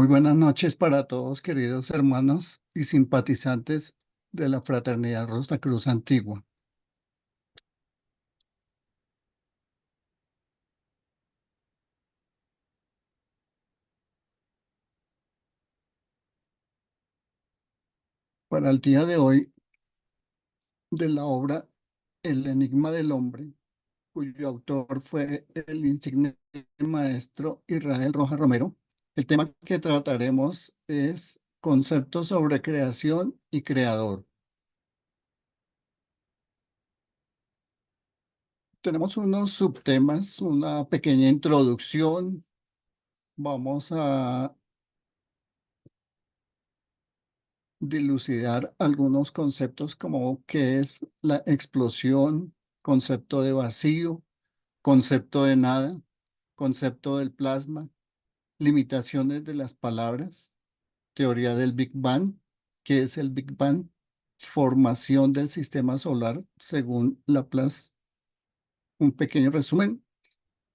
Muy buenas noches para todos, queridos hermanos y simpatizantes de la Fraternidad Rosacruz Antigua. Para el día de hoy, de la obra El Enigma del Hombre, cuyo autor fue el insigne maestro Israel Rojas Romero, el tema que trataremos es conceptos sobre creación y creador. Tenemos unos subtemas, una pequeña introducción. Vamos a dilucidar algunos conceptos como qué es la explosión, concepto de vacío, concepto de nada, concepto del plasma, limitaciones de las palabras, teoría del Big Bang, qué es el Big Bang, formación del sistema solar según Laplace. Un pequeño resumen.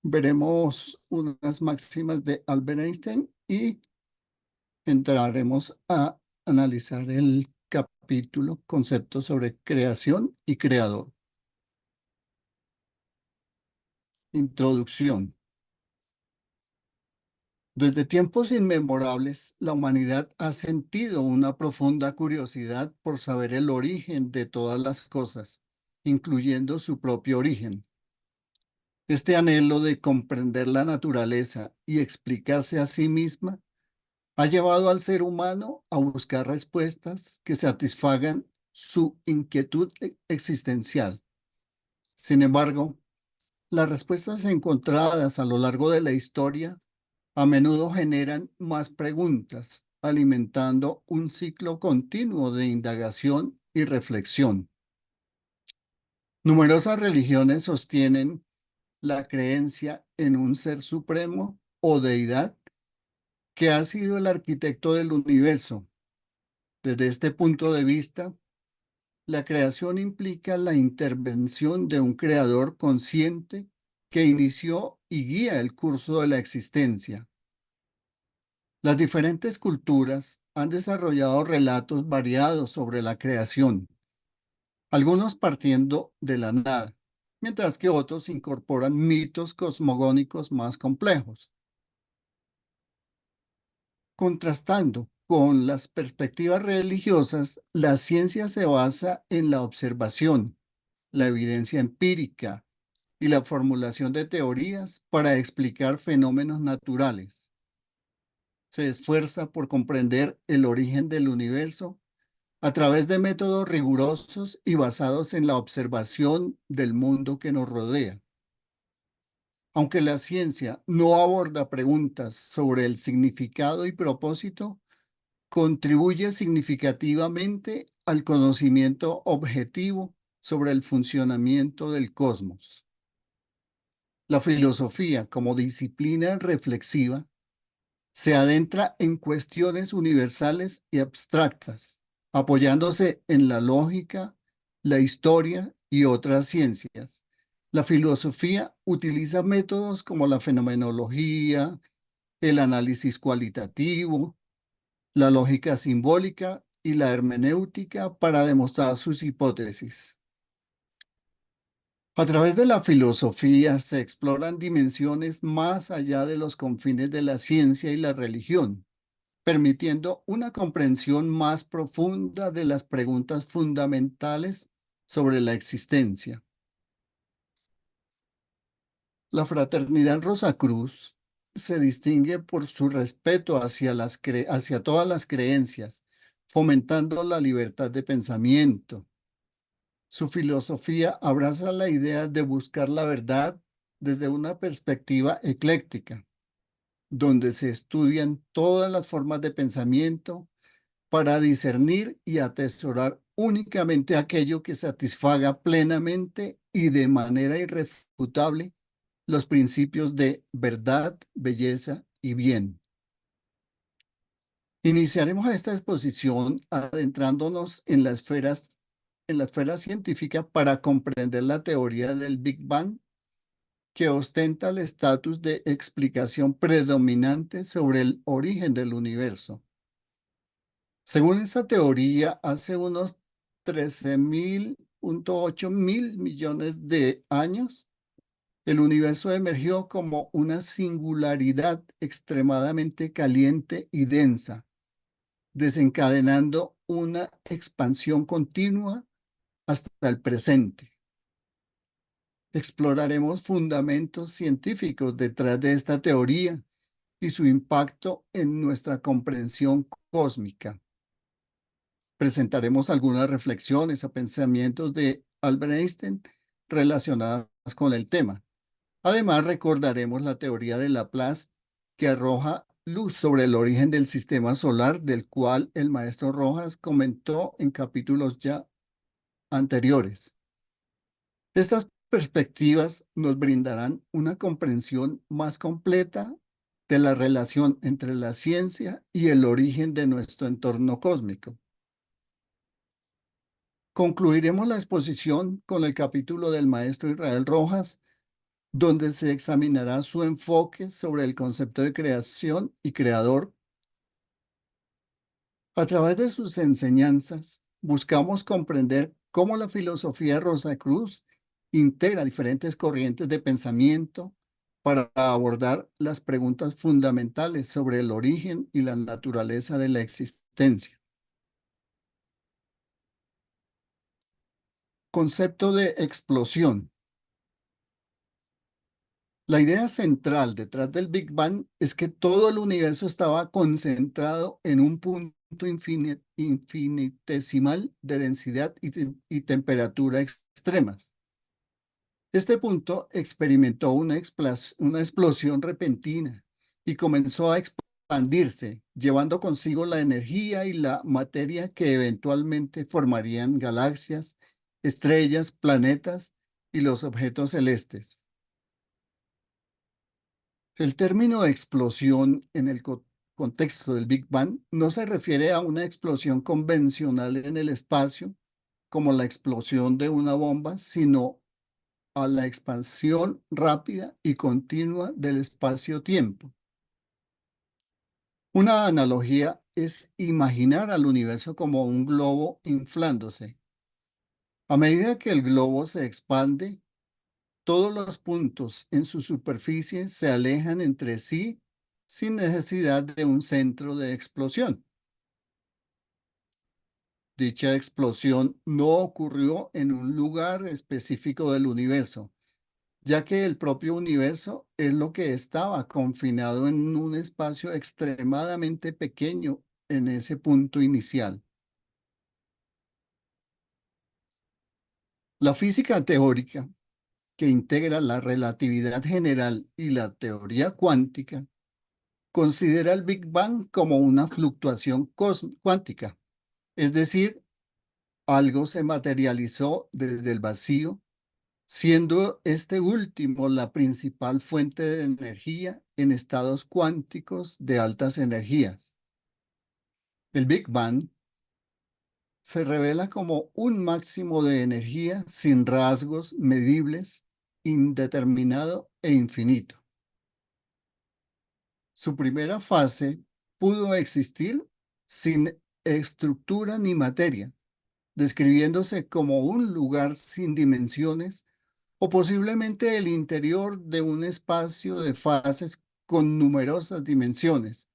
Veremos unas máximas de Albert Einstein y entraremos a analizar el capítulo Conceptos sobre creación y creador. Introducción. Desde tiempos inmemorables, la humanidad ha sentido una profunda curiosidad por saber el origen de todas las cosas, incluyendo su propio origen. Este anhelo de comprender la naturaleza y explicarse a sí misma ha llevado al ser humano a buscar respuestas que satisfagan su inquietud existencial. Sin embargo, las respuestas encontradas a lo largo de la historia a menudo generan más preguntas, alimentando un ciclo continuo de indagación y reflexión. Numerosas religiones sostienen la creencia en un ser supremo o deidad que ha sido el arquitecto del universo. Desde este punto de vista, la creación implica la intervención de un creador consciente que inició y guía el curso de la existencia. Las diferentes culturas han desarrollado relatos variados sobre la creación, algunos partiendo de la nada, mientras que otros incorporan mitos cosmogónicos más complejos. Contrastando con las perspectivas religiosas, la ciencia se basa en la observación, la evidencia empírica y la formulación de teorías para explicar fenómenos naturales. Se esfuerza por comprender el origen del universo a través de métodos rigurosos y basados en la observación del mundo que nos rodea. Aunque la ciencia no aborda preguntas sobre el significado y propósito, contribuye significativamente al conocimiento objetivo sobre el funcionamiento del cosmos. La filosofía, como disciplina reflexiva, se adentra en cuestiones universales y abstractas, apoyándose en la lógica, la historia y otras ciencias. La filosofía utiliza métodos como la fenomenología, el análisis cualitativo, la lógica simbólica y la hermenéutica para demostrar sus hipótesis. A través de la filosofía se exploran dimensiones más allá de los confines de la ciencia y la religión, permitiendo una comprensión más profunda de las preguntas fundamentales sobre la existencia. La Fraternidad Rosacruz se distingue por su respeto hacia todas las creencias, fomentando la libertad de pensamiento. Su filosofía abraza la idea de buscar la verdad desde una perspectiva ecléctica, donde se estudian todas las formas de pensamiento para discernir y atesorar únicamente aquello que satisfaga plenamente y de manera irrefutable los principios de verdad, belleza y bien. Iniciaremos esta exposición adentrándonos en la esfera científica para comprender la teoría del Big Bang que ostenta el estatus de explicación predominante sobre el origen del universo. Según esta teoría, hace unos 13.800 millones de años, el universo emergió como una singularidad extremadamente caliente y densa, desencadenando una expansión continua hasta el presente. Exploraremos fundamentos científicos detrás de esta teoría y su impacto en nuestra comprensión cósmica. Presentaremos algunas reflexiones o pensamientos de Albert Einstein relacionadas con el tema. Además, recordaremos la teoría de Laplace, que arroja luz sobre el origen del sistema solar, del cual el maestro Rojas comentó en capítulos ya anteriores. Estas perspectivas nos brindarán una comprensión más completa de la relación entre la ciencia y el origen de nuestro entorno cósmico. Concluiremos la exposición con el capítulo del maestro Israel Rojas, donde se examinará su enfoque sobre el concepto de creación y creador. A través de sus enseñanzas, buscamos comprender cómo la filosofía Rosacruz integra diferentes corrientes de pensamiento para abordar las preguntas fundamentales sobre el origen y la naturaleza de la existencia. Concepto de explosión. La idea central detrás del Big Bang es que todo el universo estaba concentrado en un punto infinitesimal de densidad y temperatura extremas. Este punto experimentó una explosión repentina y comenzó a expandirse, llevando consigo la energía y la materia que eventualmente formarían galaxias, estrellas, planetas y los objetos celestes. El término explosión en el contexto del Big Bang no se refiere a una explosión convencional en el espacio, como la explosión de una bomba, sino a la expansión rápida y continua del espacio-tiempo. Una analogía es imaginar al universo como un globo inflándose. A medida que el globo se expande, todos los puntos en su superficie se alejan entre sí sin necesidad de un centro de explosión. Dicha explosión no ocurrió en un lugar específico del universo, ya que el propio universo es lo que estaba confinado en un espacio extremadamente pequeño en ese punto inicial. La física teórica, que integra la relatividad general y la teoría cuántica, considera el Big Bang como una fluctuación cuántica, es decir, algo se materializó desde el vacío, siendo este último la principal fuente de energía en estados cuánticos de altas energías. El Big Bang se revela como un máximo de energía sin rasgos medibles, indeterminado e infinito. Su primera fase pudo existir sin estructura ni materia, describiéndose como un lugar sin dimensiones o posiblemente el interior de un espacio de fases con numerosas dimensiones,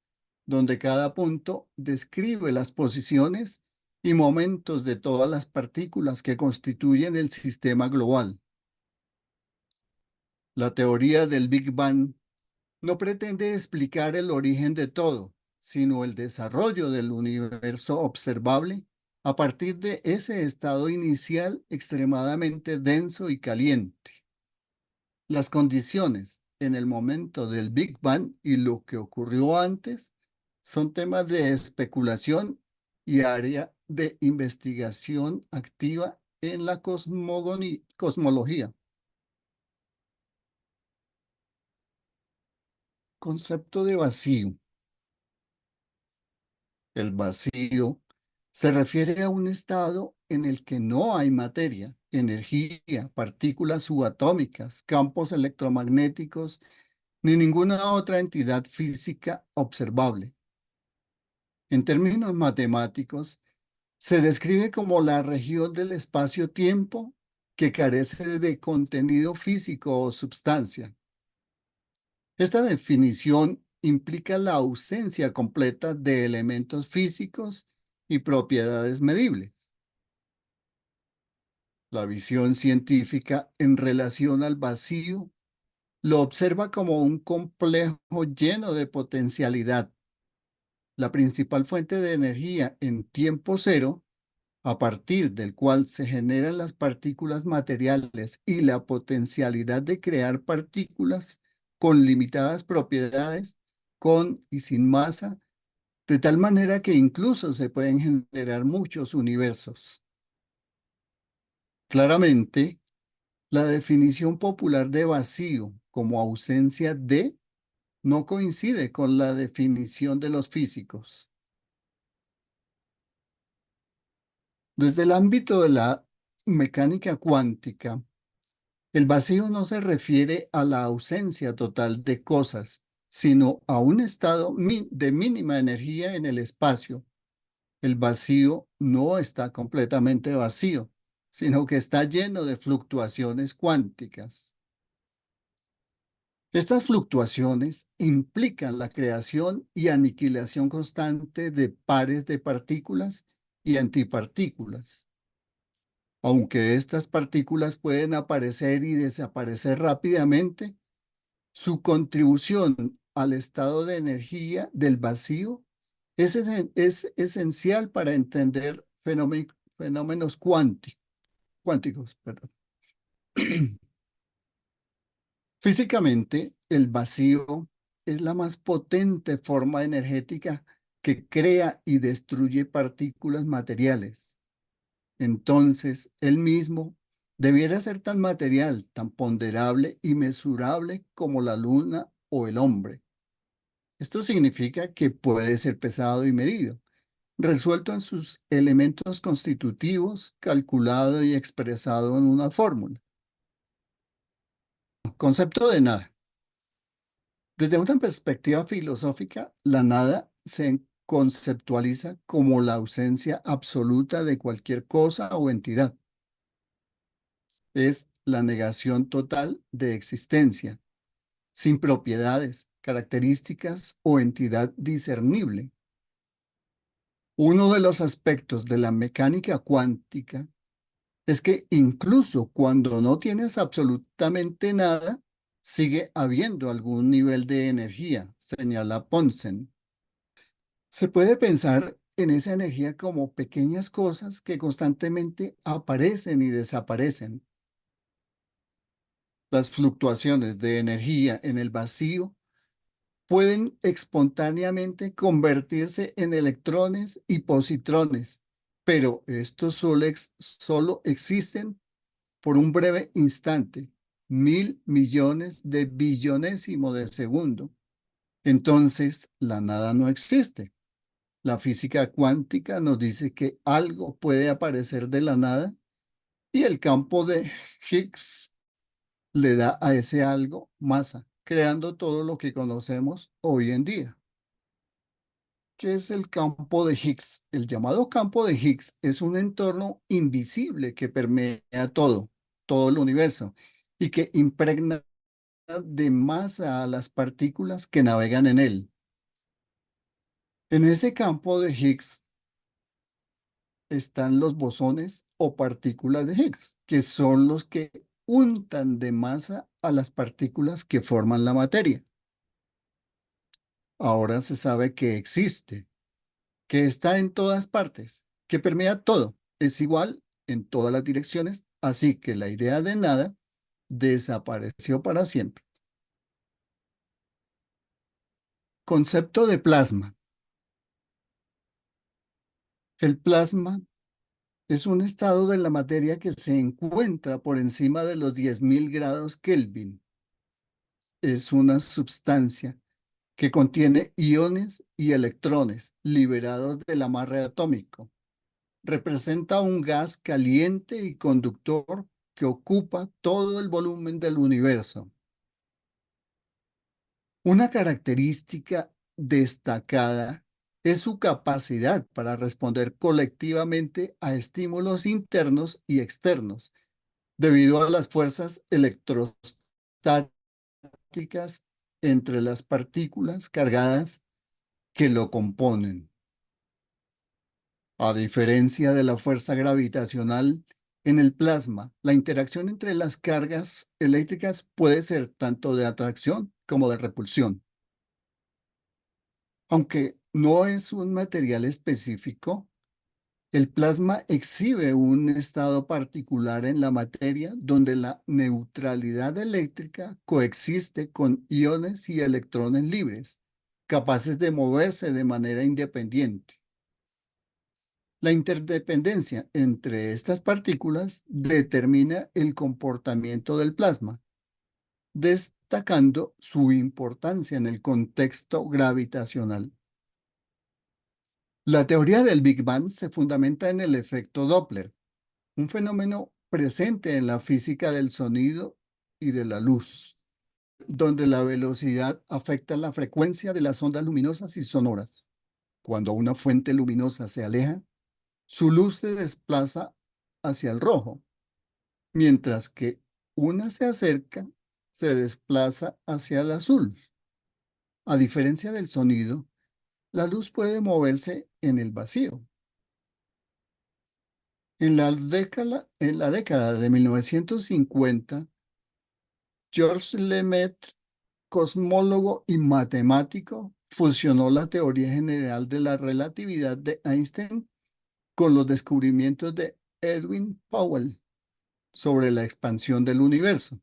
donde cada punto describe las posiciones y momentos de todas las partículas que constituyen el sistema global. La teoría del Big Bang no pretende explicar el origen de todo, sino el desarrollo del universo observable a partir de ese estado inicial extremadamente denso y caliente. Las condiciones en el momento del Big Bang y lo que ocurrió antes son temas de especulación y área de investigación activa en la cosmología. Concepto de vacío. El vacío se refiere a un estado en el que no hay materia, energía, partículas subatómicas, campos electromagnéticos, ni ninguna otra entidad física observable. En términos matemáticos, se describe como la región del espacio-tiempo que carece de contenido físico o substancia. Esta definición implica la ausencia completa de elementos físicos y propiedades medibles. La visión científica en relación al vacío lo observa como un complejo lleno de potencialidad, la principal fuente de energía en tiempo cero, a partir del cual se generan las partículas materiales y la potencialidad de crear partículas con limitadas propiedades, con y sin masa, de tal manera que incluso se pueden generar muchos universos. Claramente, la definición popular de vacío como ausencia de no coincide con la definición de los físicos. Desde el ámbito de la mecánica cuántica, el vacío no se refiere a la ausencia total de cosas, sino a un estado de mínima energía en el espacio. El vacío no está completamente vacío, sino que está lleno de fluctuaciones cuánticas. Estas fluctuaciones implican la creación y aniquilación constante de pares de partículas y antipartículas. Aunque estas partículas pueden aparecer y desaparecer rápidamente, su contribución al estado de energía del vacío es esencial para entender fenómenos cuánticos. Perdón. Físicamente, el vacío es la más potente forma energética que crea y destruye partículas materiales. Entonces, él mismo debiera ser tan material, tan ponderable y mesurable como la luna o el hombre. Esto significa que puede ser pesado y medido, resuelto en sus elementos constitutivos, calculado y expresado en una fórmula. Concepto de nada. Desde una perspectiva filosófica, la nada se conceptualiza como la ausencia absoluta de cualquier cosa o entidad. Es la negación total de existencia, sin propiedades, características o entidad discernible. Uno de los aspectos de la mecánica cuántica es que incluso cuando no tienes absolutamente nada, sigue habiendo algún nivel de energía, señala Ponsen. Se puede pensar en esa energía como pequeñas cosas que constantemente aparecen y desaparecen. Las fluctuaciones de energía en el vacío pueden espontáneamente convertirse en electrones y positrones, pero estos solo existen por un breve instante, 1.000 millones de billonésimo de segundo. Entonces, la nada no existe. La física cuántica nos dice que algo puede aparecer de la nada y el campo de Higgs le da a ese algo masa, creando todo lo que conocemos hoy en día. ¿Qué es el campo de Higgs? El llamado campo de Higgs es un entorno invisible que permea todo el universo, y que impregna de masa a las partículas que navegan en él. En ese campo de Higgs están los bosones o partículas de Higgs, que son los que untan de masa a las partículas que forman la materia. Ahora se sabe que existe, que está en todas partes, que permea todo, es igual en todas las direcciones, así que la idea de nada desapareció para siempre. Concepto de plasma. El plasma es un estado de la materia que se encuentra por encima de los 10.000 grados Kelvin. Es una sustancia que contiene iones y electrones liberados del amarre atómico. representa un gas caliente y conductor que ocupa todo el volumen del universo. Una característica destacada es su capacidad para responder colectivamente a estímulos internos y externos, debido a las fuerzas electrostáticas entre las partículas cargadas que lo componen. A diferencia de la fuerza gravitacional en el plasma, la interacción entre las cargas eléctricas puede ser tanto de atracción como de repulsión. Aunque no es un material específico, el plasma exhibe un estado particular en la materia donde la neutralidad eléctrica coexiste con iones y electrones libres, capaces de moverse de manera independiente. La interdependencia entre estas partículas determina el comportamiento del plasma, destacando su importancia en el contexto gravitacional. La teoría del Big Bang se fundamenta en el efecto Doppler, un fenómeno presente en la física del sonido y de la luz, donde la velocidad afecta la frecuencia de las ondas luminosas y sonoras. Cuando una fuente luminosa se aleja, su luz se desplaza hacia el rojo, mientras que una se acerca, se desplaza hacia el azul. A diferencia del sonido, la luz puede moverse en el vacío. En la década de 1950, Georges Lemaitre, cosmólogo y matemático, fusionó la teoría general de la relatividad de Einstein con los descubrimientos de Edwin Powell sobre la expansión del universo.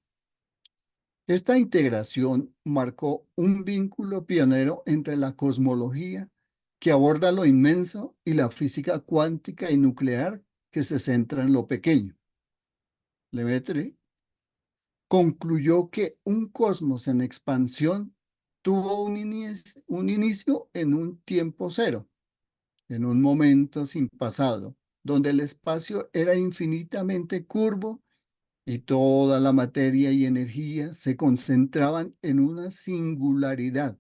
Esta integración marcó un vínculo pionero entre la cosmología, que aborda lo inmenso, y la física cuántica y nuclear, que se centra en lo pequeño. Lemaitre concluyó que un cosmos en expansión tuvo un inicio en un tiempo cero, en un momento sin pasado, donde el espacio era infinitamente curvo y toda la materia y energía se concentraban en una singularidad,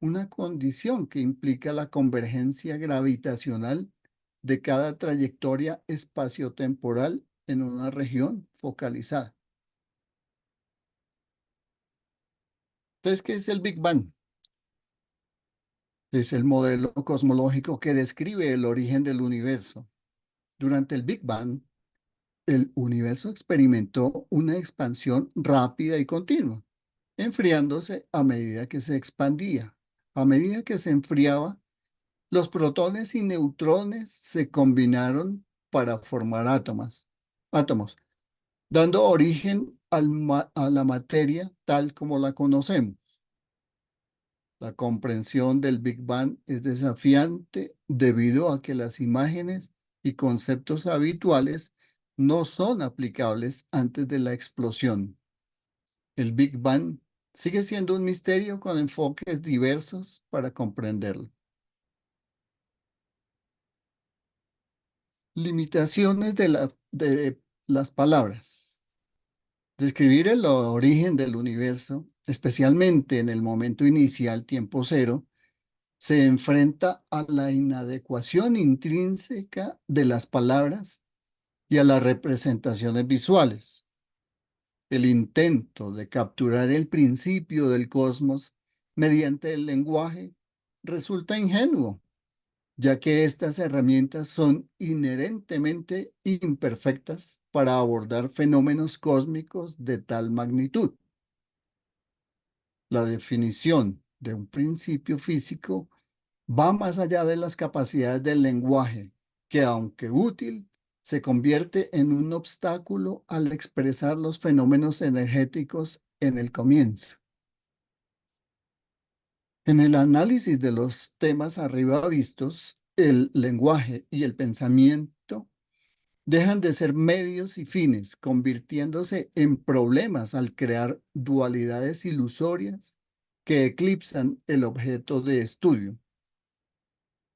una condición que implica la convergencia gravitacional de cada trayectoria espaciotemporal en una región focalizada. Entonces, ¿qué es el Big Bang? Es el modelo cosmológico que describe el origen del universo. Durante el Big Bang, el universo experimentó una expansión rápida y continua, enfriándose a medida que se expandía. A medida que se enfriaba, los protones y neutrones se combinaron para formar átomos, dando origen a la materia tal como la conocemos. La comprensión del Big Bang es desafiante debido a que las imágenes y conceptos habituales no son aplicables antes de la explosión. El Big Bang sigue siendo un misterio con enfoques diversos para comprenderlo. Limitaciones de las palabras. Describir el origen del universo, especialmente en el momento inicial, tiempo cero, se enfrenta a la inadecuación intrínseca de las palabras y a las representaciones visuales. El intento de capturar el principio del cosmos mediante el lenguaje resulta ingenuo, ya que estas herramientas son inherentemente imperfectas para abordar fenómenos cósmicos de tal magnitud. La definición de un principio físico va más allá de las capacidades del lenguaje, que aunque útil, se convierte en un obstáculo al expresar los fenómenos energéticos en el comienzo. En el análisis de los temas arriba vistos, el lenguaje y el pensamiento dejan de ser medios y fines, convirtiéndose en problemas al crear dualidades ilusorias que eclipsan el objeto de estudio.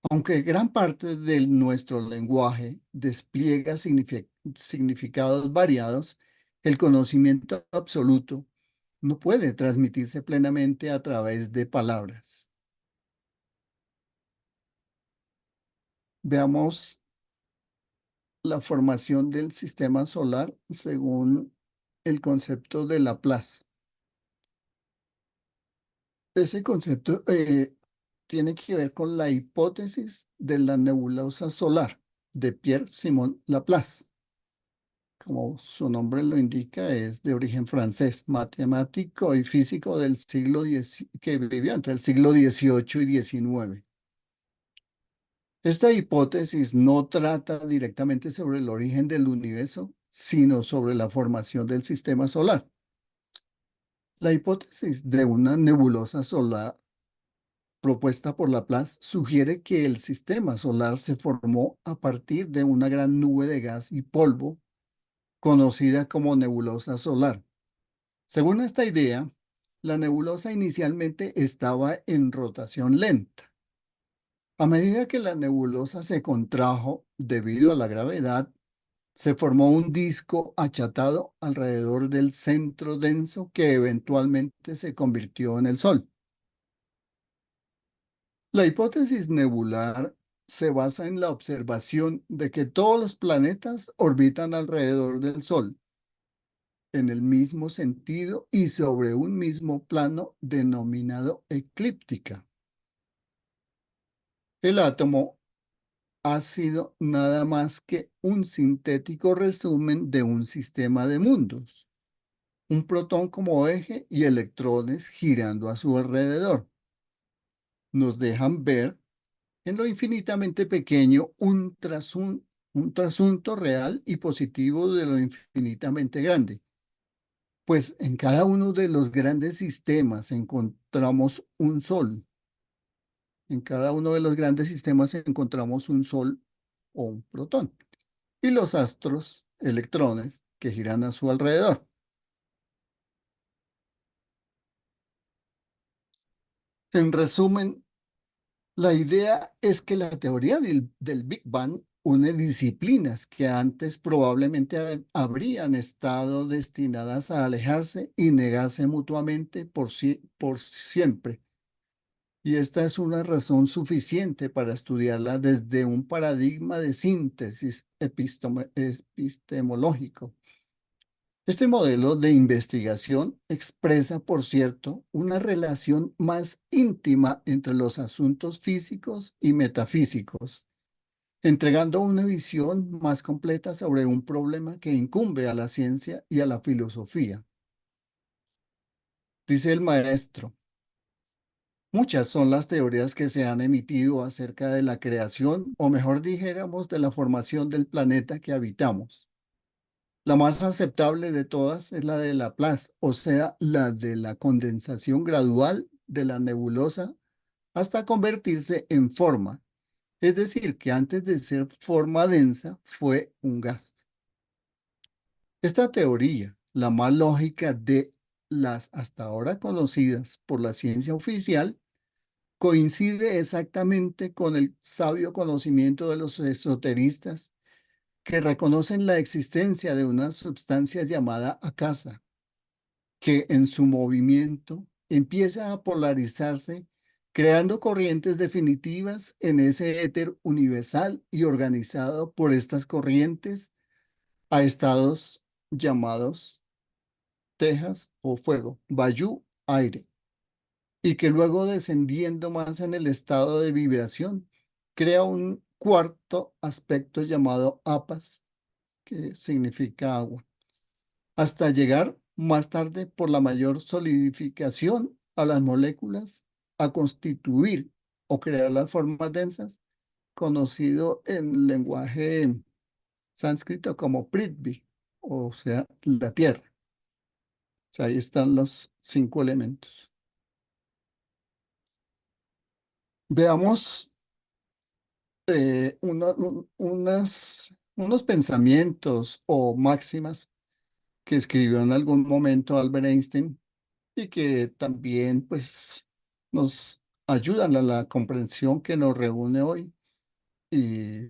Aunque gran parte de nuestro lenguaje despliega significados variados, el conocimiento absoluto no puede transmitirse plenamente a través de palabras. Veamos la formación del sistema solar según el concepto de Laplace. Ese concepto tiene que ver con la hipótesis de la nebulosa solar de Pierre-Simon Laplace. Como su nombre lo indica, es de origen francés, matemático y físico del siglo X, que vivió entre el siglo XVIII y XIX. Esta hipótesis no trata directamente sobre el origen del universo, sino sobre la formación del sistema solar. La hipótesis de una nebulosa solar propuesta por Laplace sugiere que el sistema solar se formó a partir de una gran nube de gas y polvo conocida como nebulosa solar. Según esta idea, la nebulosa inicialmente estaba en rotación lenta. A medida que la nebulosa se contrajo debido a la gravedad, se formó un disco achatado alrededor del centro denso que eventualmente se convirtió en el Sol. La hipótesis nebular se basa en la observación de que todos los planetas orbitan alrededor del Sol en el mismo sentido y sobre un mismo plano denominado eclíptica. El átomo ha sido nada más que un sintético resumen de un sistema de mundos, un protón como eje y electrones girando a su alrededor. Nos dejan ver en lo infinitamente pequeño un trasunto real y positivo de lo infinitamente grande. Pues en cada uno de los grandes sistemas encontramos un sol. En cada uno de los grandes sistemas encontramos un sol o un protón. Y los astros, electrones, que giran a su alrededor. En resumen, la idea es que la teoría del Big Bang une disciplinas que antes probablemente habrían estado destinadas a alejarse y negarse mutuamente por siempre. Y esta es una razón suficiente para estudiarla desde un paradigma de síntesis epistemológico. Este modelo de investigación expresa, por cierto, una relación más íntima entre los asuntos físicos y metafísicos, entregando una visión más completa sobre un problema que incumbe a la ciencia y a la filosofía. Dice el maestro, muchas son las teorías que se han emitido acerca de la creación, o mejor dijéramos, de la formación del planeta que habitamos. La más aceptable de todas es la de Laplace, o sea, la de la condensación gradual de la nebulosa hasta convertirse en forma, es decir, que antes de ser forma densa fue un gas. Esta teoría, la más lógica de las hasta ahora conocidas por la ciencia oficial, coincide exactamente con el sabio conocimiento de los esoteristas que reconocen la existencia de una sustancia llamada akasa, que en su movimiento empieza a polarizarse, creando corrientes definitivas en ese éter universal y organizado por estas corrientes a estados llamados tejas o fuego, bayú, aire, y que luego descendiendo más en el estado de vibración, crea un cuarto aspecto llamado apas, que significa agua, hasta llegar más tarde por la mayor solidificación a las moléculas a constituir o crear las formas densas, conocido en lenguaje sánscrito como Prithvi, o sea, la tierra. O sea, ahí están los 5 elementos. Veamos unos pensamientos o máximas que escribió en algún momento Albert Einstein y que también pues nos ayudan a la comprensión que nos reúne hoy y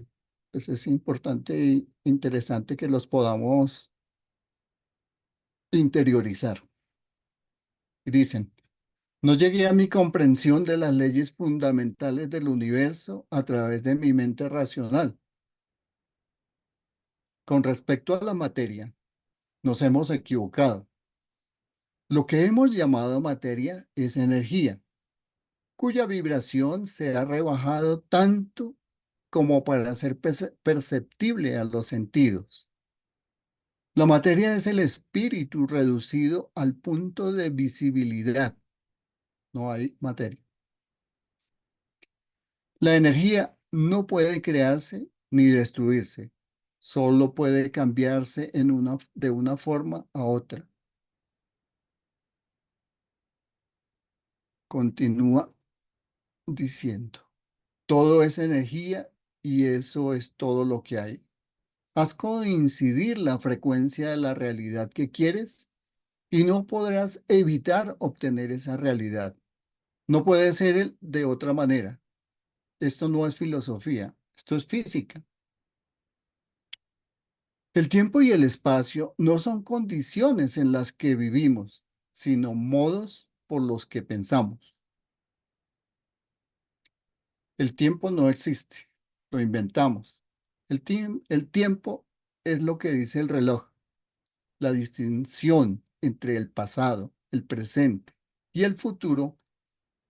pues es importante e interesante que los podamos interiorizar. Y dicen, no llegué a mi comprensión de las leyes fundamentales del universo a través de mi mente racional. Con respecto a la materia, nos hemos equivocado. Lo que hemos llamado materia es energía, cuya vibración se ha rebajado tanto como para ser perceptible a los sentidos. La materia es el espíritu reducido al punto de visibilidad. No hay materia. La energía no puede crearse ni destruirse, solo puede cambiarse de una forma a otra. Continúa diciendo, todo es energía y eso es todo lo que hay. Haz coincidir la frecuencia de la realidad que quieres y no podrás evitar obtener esa realidad. No puede ser de otra manera. Esto no es filosofía, esto es física. El tiempo y el espacio no son condiciones en las que vivimos, sino modos por los que pensamos. El tiempo no existe, lo inventamos. El tiempo es lo que dice el reloj, la distinción entre el pasado, el presente y el futuro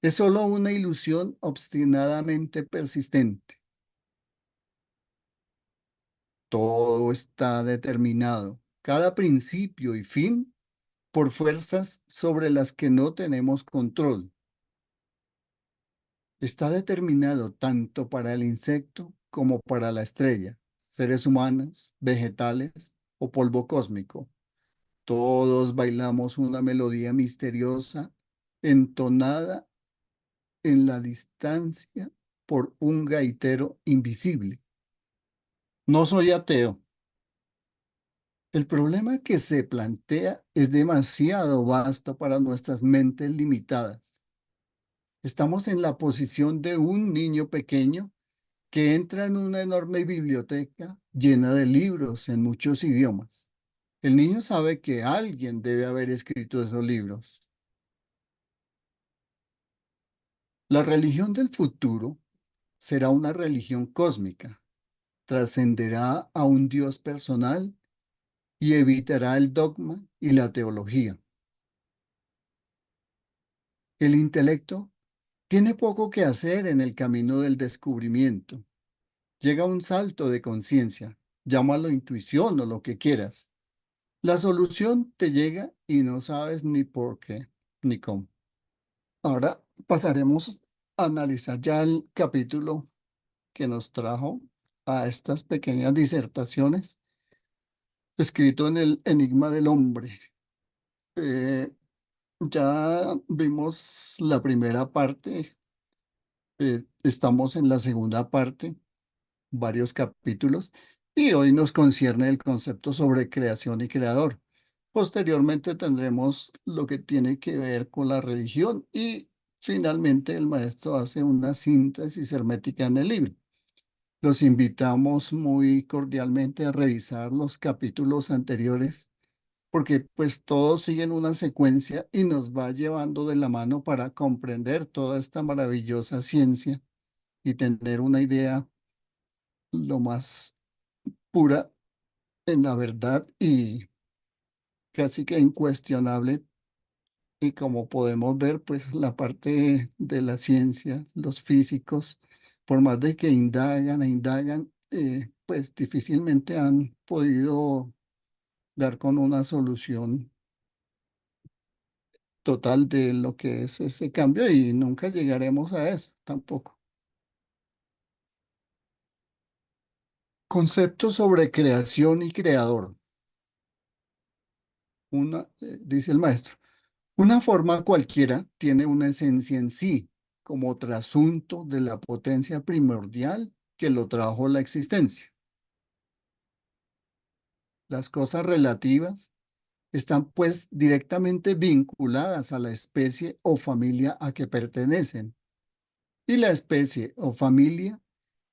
es solo una ilusión obstinadamente persistente. Todo está determinado, cada principio y fin, por fuerzas sobre las que no tenemos control. Está determinado tanto para el insecto como para la estrella, seres humanos, vegetales o polvo cósmico. Todos bailamos una melodía misteriosa, entonada en la distancia por un gaitero invisible. No soy ateo. El problema que se plantea es demasiado vasto para nuestras mentes limitadas. Estamos en la posición de un niño pequeño que entra en una enorme biblioteca llena de libros en muchos idiomas. El niño sabe que alguien debe haber escrito esos libros. La religión del futuro será una religión cósmica, trascenderá a un Dios personal y evitará el dogma y la teología. El intelecto tiene poco que hacer en el camino del descubrimiento. Llega un salto de conciencia, llámalo intuición o lo que quieras. La solución te llega y no sabes ni por qué ni cómo. Ahora pasaremos a analizar ya el capítulo que nos trajo a estas pequeñas disertaciones, escrito en el Enigma del Hombre. Eh, ya vimos la primera parte, estamos en la segunda parte, varios capítulos, y hoy nos concierne el concepto sobre creación y creador. Posteriormente tendremos lo que tiene que ver con la religión y finalmente el maestro hace una síntesis hermética en el libro. Los invitamos muy cordialmente a revisar los capítulos anteriores porque pues todos siguen una secuencia y nos va llevando de la mano para comprender toda esta maravillosa ciencia y tener una idea lo más pura en la verdad y casi que incuestionable. Y como podemos ver, pues la parte de la ciencia, los físicos, por más de que indagan e indagan, pues difícilmente han podido dar con una solución total de lo que es ese cambio y nunca llegaremos a eso tampoco. Concepto sobre creación y creador. Dice el maestro, una forma cualquiera tiene una esencia en sí, como trasunto de la potencia primordial que lo trajo a la existencia. Las cosas relativas están pues directamente vinculadas a la especie o familia a que pertenecen. Y la especie o familia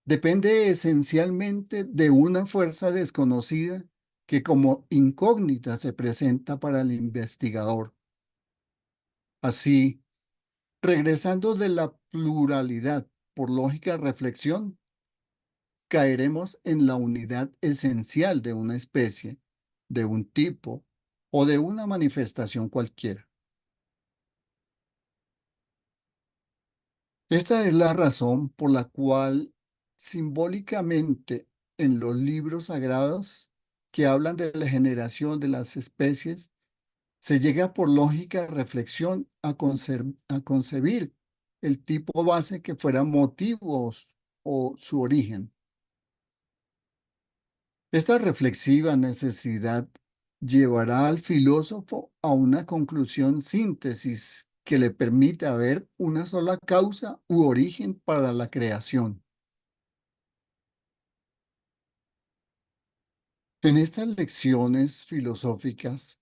depende esencialmente de una fuerza desconocida que como incógnita se presenta para el investigador. Así, regresando de la pluralidad por lógica reflexión, caeremos en la unidad esencial de una especie, de un tipo o de una manifestación cualquiera. Esta es la razón por la cual simbólicamente en los libros sagrados que hablan de la generación de las especies, se llega por lógica reflexión a concebir el tipo base que fuera motivos o su origen. Esta reflexiva necesidad llevará al filósofo a una conclusión síntesis que le permita ver una sola causa u origen para la creación. En estas lecciones filosóficas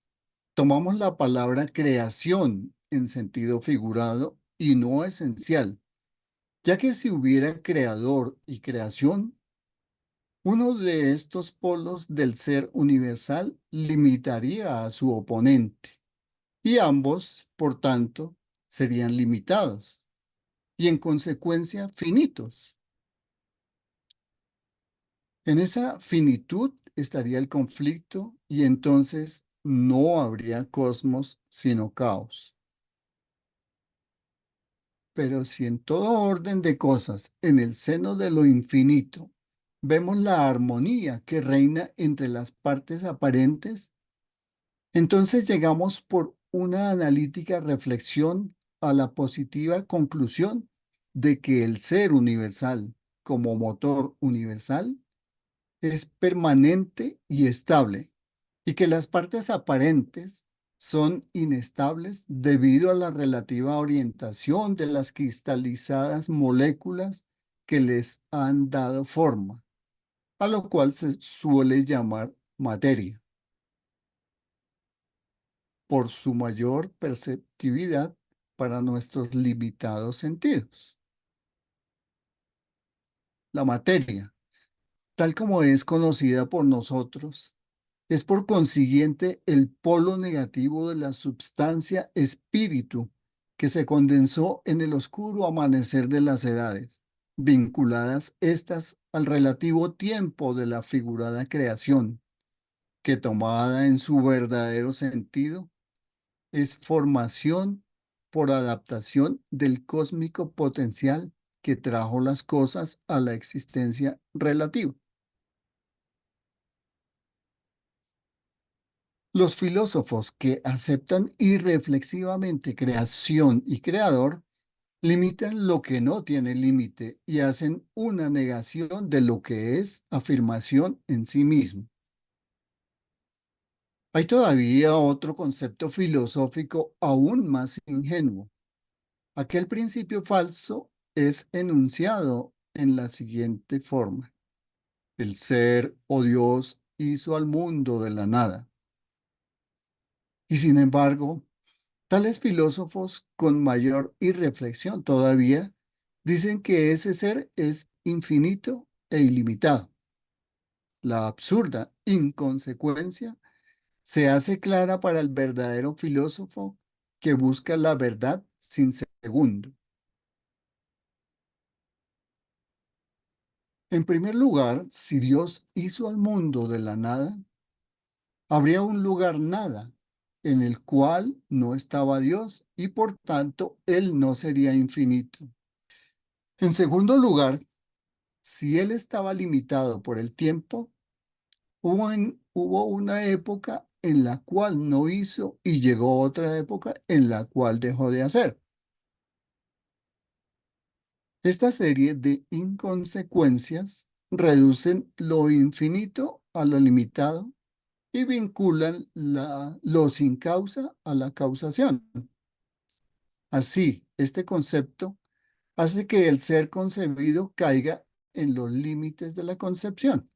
tomamos la palabra creación en sentido figurado y no esencial, ya que si hubiera creador y creación, uno de estos polos del ser universal limitaría a su oponente y ambos, por tanto, serían limitados y en consecuencia finitos. En esa finitud estaría el conflicto y entonces no habría cosmos sino caos. Pero si en todo orden de cosas, en el seno de lo infinito, vemos la armonía que reina entre las partes aparentes, entonces llegamos por una analítica reflexión a la positiva conclusión de que el ser universal, como motor universal, es permanente y estable, y que las partes aparentes son inestables debido a la relativa orientación de las cristalizadas moléculas que les han dado forma, a lo cual se suele llamar materia, por su mayor perceptividad para nuestros limitados sentidos. La materia, tal como es conocida por nosotros, es por consiguiente el polo negativo de la substancia espíritu que se condensó en el oscuro amanecer de las edades, vinculadas estas al relativo tiempo de la figurada creación, que tomada en su verdadero sentido, es formación por adaptación del cósmico potencial que trajo las cosas a la existencia relativa. Los filósofos que aceptan irreflexivamente creación y creador limitan lo que no tiene límite y hacen una negación de lo que es afirmación en sí mismo. Hay todavía otro concepto filosófico aún más ingenuo. Aquel principio falso es enunciado en la siguiente forma. El ser o Dios hizo al mundo de la nada. Y sin embargo, tales filósofos, con mayor irreflexión todavía, dicen que ese ser es infinito e ilimitado. La absurda inconsecuencia se hace clara para el verdadero filósofo que busca la verdad sin segundo. En primer lugar, si Dios hizo al mundo de la nada, habría un lugar nada en el cual no estaba Dios y por tanto Él no sería infinito. En segundo lugar, si él estaba limitado por el tiempo, hubo una época en la cual no hizo y llegó otra época en la cual dejó de hacer. Esta serie de inconsecuencias reducen lo infinito a lo limitado y vinculan lo sin causa a la causación. Así, este concepto hace que el ser concebido caiga en los límites de la concepción.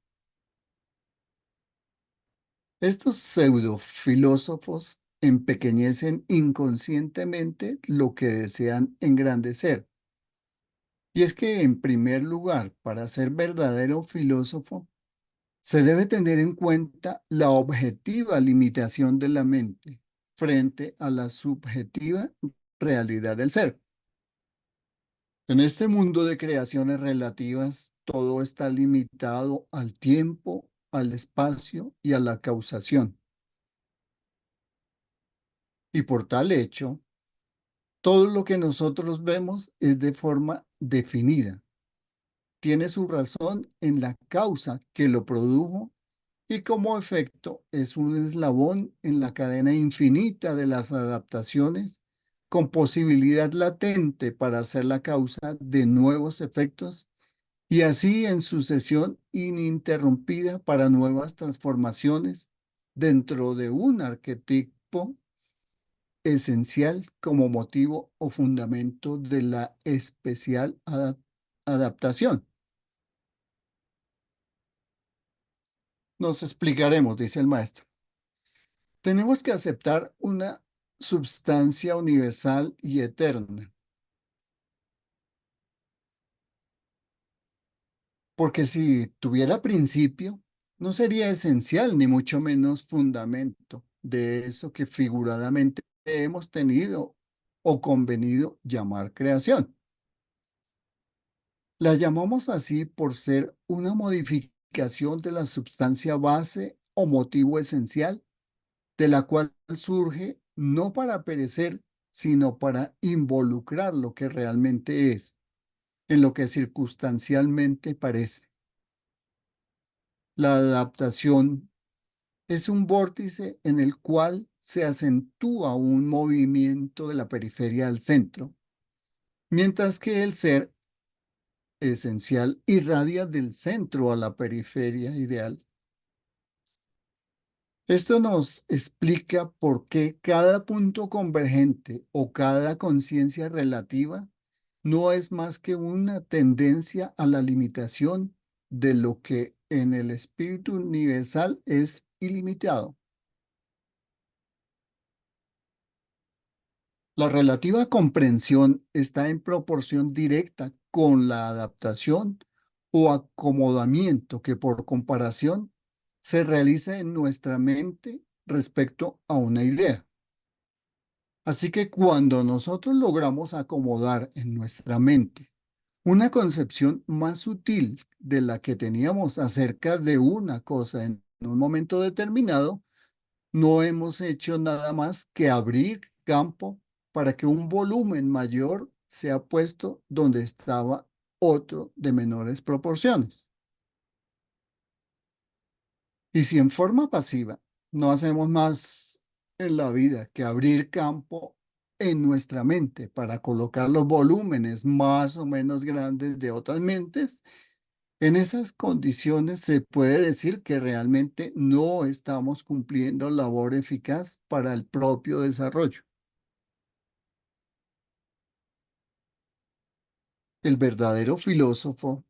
Estos pseudofilósofos empequeñecen inconscientemente lo que desean engrandecer Y es que, en primer lugar, para ser verdadero filósofo, se debe tener en cuenta la objetiva limitación de la mente frente a la subjetiva realidad del ser. En este mundo de creaciones relativas, todo está limitado al tiempo, al espacio y a la causación. Y por tal hecho, todo lo que nosotros vemos es de forma definida. Tiene su razón en la causa que lo produjo y como efecto es un eslabón en la cadena infinita de las adaptaciones con posibilidad latente para ser la causa de nuevos efectos y así en sucesión ininterrumpida para nuevas transformaciones dentro de un arquetipo esencial como motivo o fundamento de la especial adaptación. Nos explicaremos, dice el maestro. Tenemos que aceptar una substancia universal y eterna, porque si tuviera principio, no sería esencial ni mucho menos fundamento de eso que figuradamente hemos tenido o convenido llamar creación. La llamamos así por ser una modificación de la substancia base o motivo esencial, de la cual surge no para perecer, sino para involucrar lo que realmente es, en lo que circunstancialmente parece. La adaptación es un vórtice en el cual se acentúa un movimiento de la periferia al centro, mientras que el ser esencial irradia del centro a la periferia ideal. Esto nos explica por qué cada punto convergente o cada conciencia relativa no es más que una tendencia a la limitación de lo que en el espíritu universal es ilimitado. La relativa comprensión está en proporción directa con la adaptación o acomodamiento que por comparación se realiza en nuestra mente respecto a una idea. Así que cuando nosotros logramos acomodar en nuestra mente una concepción más sutil de la que teníamos acerca de una cosa en un momento determinado, no hemos hecho nada más que abrir campo para que un volumen mayor sea puesto donde estaba otro de menores proporciones. Y si en forma pasiva no hacemos más en la vida que abrir campo en nuestra mente para colocar los volúmenes más o menos grandes de otras mentes, en esas condiciones se puede decir que realmente no estamos cumpliendo labor eficaz para el propio desarrollo. El verdadero filósofo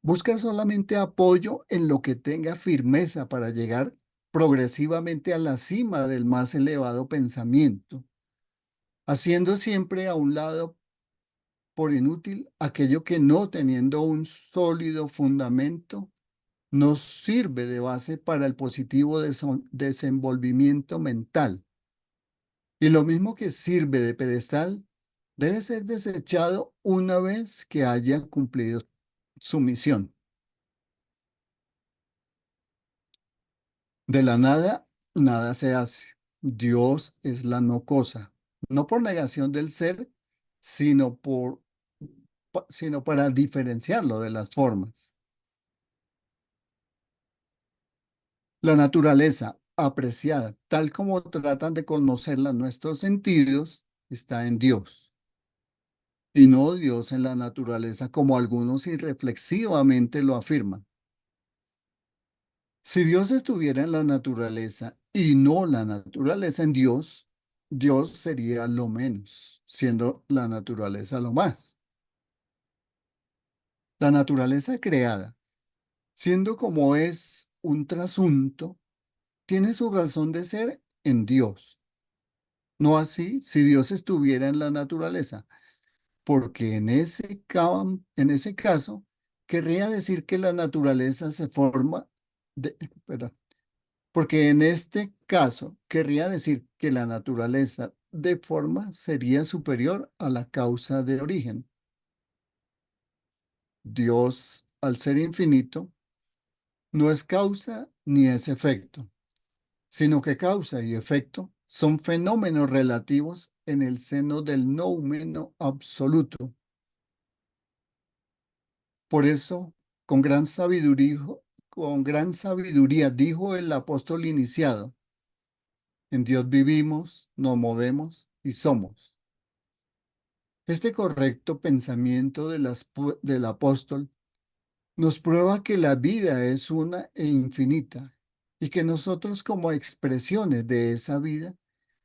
busca solamente apoyo en lo que tenga firmeza para llegar progresivamente a la cima del más elevado pensamiento, haciendo siempre a un lado por inútil aquello que no teniendo un sólido fundamento nos sirve de base para el positivo desenvolvimiento mental. Y lo mismo que sirve de pedestal, debe ser desechado una vez que haya cumplido su misión. De la nada, nada se hace. Dios es la no cosa, no por negación del ser, sino, sino para diferenciarlo de las formas. La naturaleza, apreciada tal como tratan de conocerla nuestros sentidos, está en Dios, y no Dios en la naturaleza como algunos irreflexivamente lo afirman. Si Dios estuviera en la naturaleza y no la naturaleza en Dios, Dios sería lo menos, siendo la naturaleza lo más. La naturaleza creada, siendo como es un trasunto, tiene su razón de ser en Dios. No así si Dios estuviera en la naturaleza. porque en ese caso querría decir que la naturaleza se forma perdón, porque en este caso querría decir que la naturaleza de forma sería superior a la causa de origen. Dios, al ser infinito, no es causa ni es efecto, sino que causa y efecto son fenómenos relativos en el seno del noumeno absoluto. Por eso, con gran sabiduría dijo el apóstol iniciado, en Dios vivimos, nos movemos y somos. Este correcto pensamiento del apóstol nos prueba que la vida es una e infinita y que nosotros como expresiones de esa vida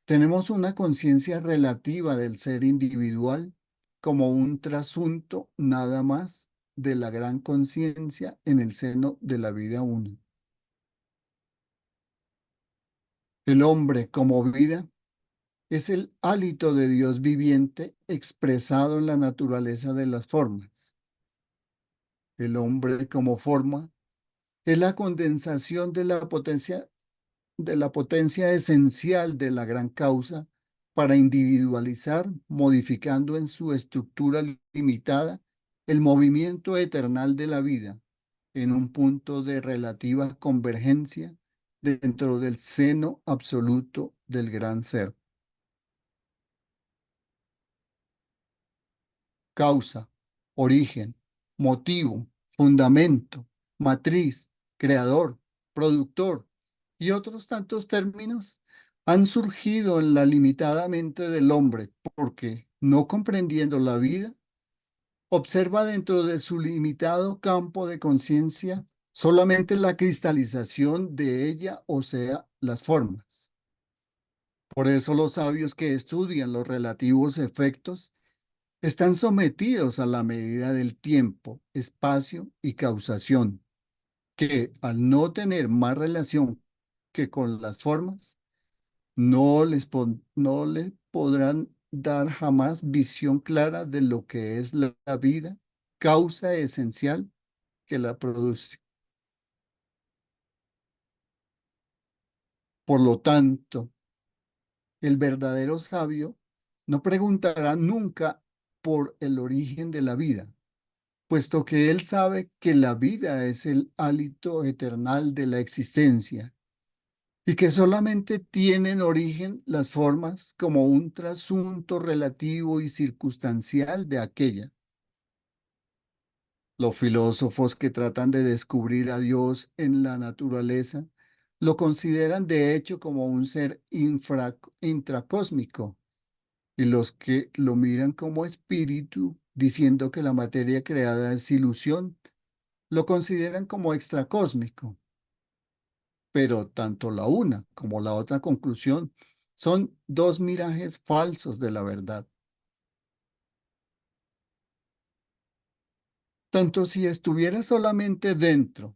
tenemos una conciencia relativa del ser individual como un trasunto nada más de la gran conciencia en el seno de la vida una. El hombre como vida es el hálito de Dios viviente expresado en la naturaleza de las formas. El hombre como forma es la condensación de la potencia esencial de la gran causa para individualizar, modificando en su estructura limitada el movimiento eternal de la vida en un punto de relativa convergencia dentro del seno absoluto del gran ser. Causa, origen, motivo, fundamento, matriz, creador, productor y otros tantos términos han surgido en la limitada mente del hombre porque, no comprendiendo la vida, observa dentro de su limitado campo de conciencia solamente la cristalización de ella, o sea, las formas. Por eso los sabios que estudian los relativos efectos están sometidos a la medida del tiempo, espacio y causación, que al no tener más relación que con las formas, no les podrán dar jamás visión clara de lo que es la vida, causa esencial que la produce. Por lo tanto, el verdadero sabio no preguntará nunca por el origen de la vida, puesto que él sabe que la vida es el hálito eternal de la existencia y que solamente tienen origen las formas como un trasunto relativo y circunstancial de aquella. Los filósofos que tratan de descubrir a Dios en la naturaleza lo consideran de hecho como un ser intracósmico, y los que lo miran como espíritu, diciendo que la materia creada es ilusión, lo consideran como extracósmico. Pero tanto la una como la otra conclusión son dos mirajes falsos de la verdad. Tanto si estuviera solamente dentro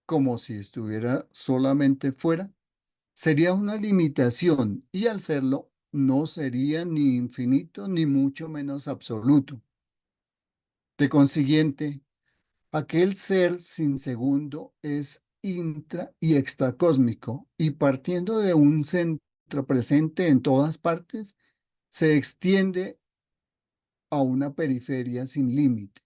como si estuviera solamente fuera, sería una limitación y al serlo no sería ni infinito ni mucho menos absoluto. De consiguiente, aquel ser sin segundo es intra y extracósmico y partiendo de un centro presente en todas partes, se extiende a una periferia sin límites.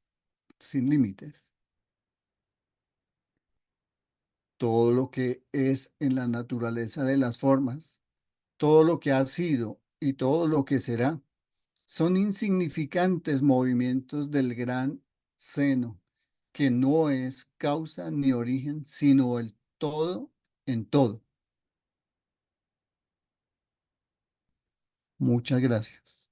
Todo lo que es en la naturaleza de las formas, todo lo que ha sido y todo lo que será, son insignificantes movimientos del gran seno, que no es causa ni origen, sino el todo en todo. Muchas gracias.